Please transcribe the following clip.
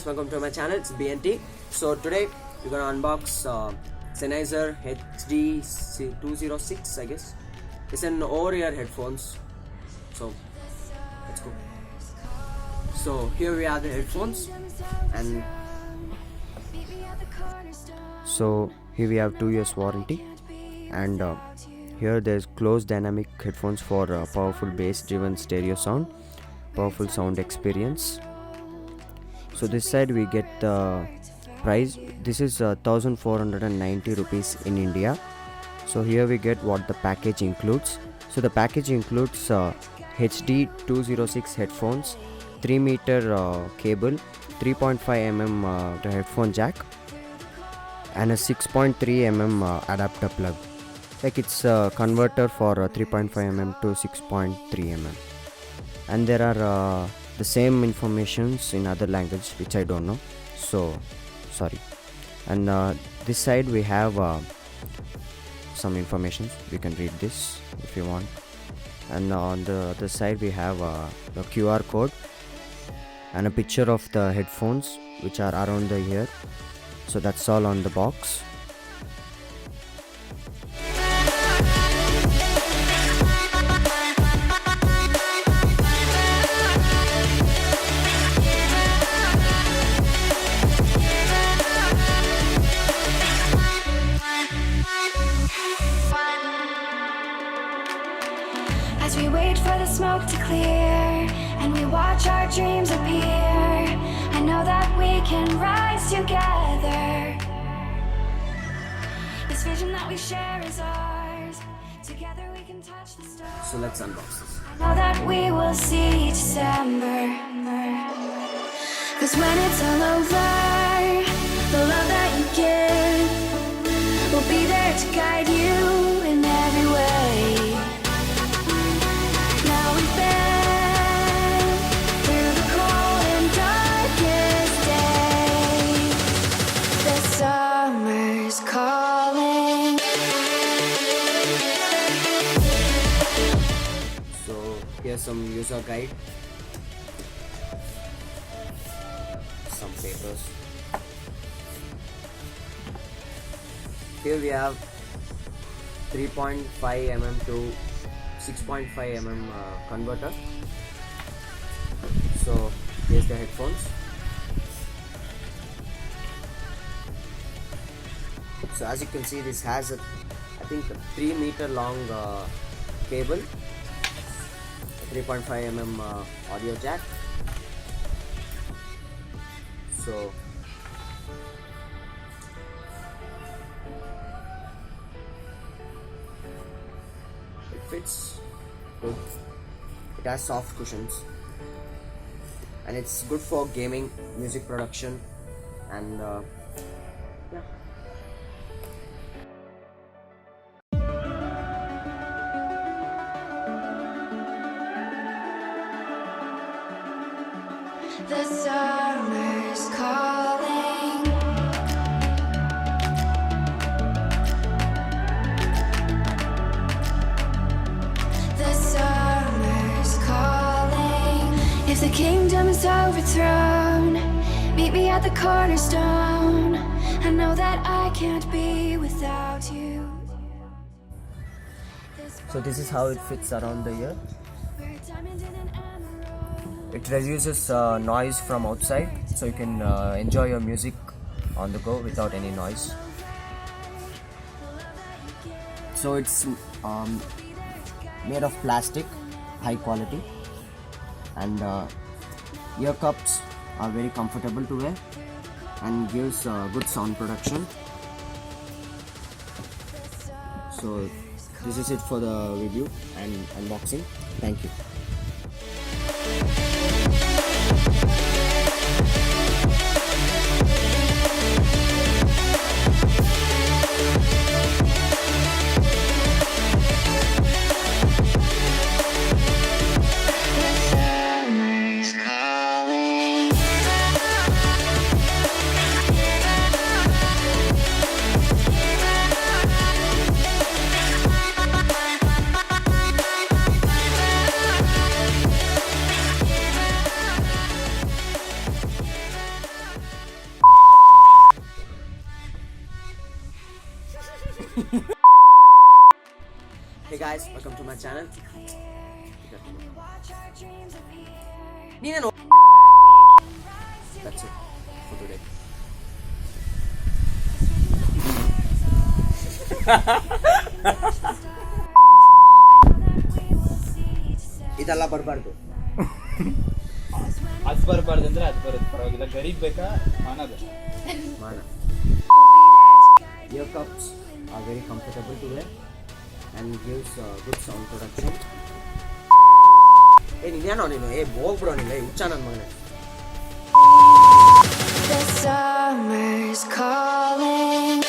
guys, welcome to my channel. It's BNT. So today we're gonna unbox Sennheiser HD206, I guess. It's an over-ear headphones. So let's go. So here we have the headphones, and so here we have 2 years warranty, and here there's closed dynamic headphones for powerful bass driven stereo sound, powerful sound experience. So this side we get the price. This is 1490 rupees in India. So here we get what the package includes. So the package includes HD206 headphones, 3 meter cable, 3.5 mm the headphone jack, and a 6.3 mm adapter plug. Like it's a converter for 3.5 mm to 6.3 mm. And there are the same informations in other language which I don't know, so sorry. And this side we have some information. You can read this if you want. And on the other side we have the QR code and a picture of the headphones which are around the ear. So that's all on the box. As we wait for the smoke to clear and we watch our dreams appear, I know that we can rise together. This vision that we share is ours. Together we can touch the stars. so let's unbox this. I know that we will see December. 'Cause when it's all over, the love that you give will be there to guide you in every way. Now we've been through the cold and darkest days. The summer's calling. So here's some user guide, some papers. Here we have 3.5 mm to 6.5 mm converter. So here's the headphones. So as you can see, this has a, I think, a 3 meter long cable, a 3.5 mm audio jack. So it fits good. It has soft cushions, and it's good for gaming, music production, and yeah. The summer's calling. The summer's calling. If the kingdom is overthrown, meet me at the cornerstone. I know that I can't be without you. So this is how it fits around the ear. We're a diamond in an emerald. It reduces noise from outside, so you can enjoy your music on the go without any noise. So it's made of plastic, high quality, and ear cups are very comfortable to wear and gives good sound production. So this is it for the review and unboxing. Thank you. Summer's calling. Hey guys, welcome to my channel. ನೀನೇನು That's it for today. ಇದೆಲ್ಲ ಬರಬಾರ್ದು. ಅದು ಬರಬಾರ್ದು ಅಂದ್ರೆ ಅದು ಬರುತ್ತೆ, ಪರವಾಗಿಲ್ಲ. ಗರೀಬ್ ಬೇಕಾ ಮಾನದ ಮಾನ. Ear cups are very comfortable to wear and gives good sound production. ನೀನೇನೋ ನೀನು ಹೋಗ್ಬಿಡೋ ನೀನು ಹುಚ್ಚ ನನ್ನ ಮಗನೇ. The summer's calling.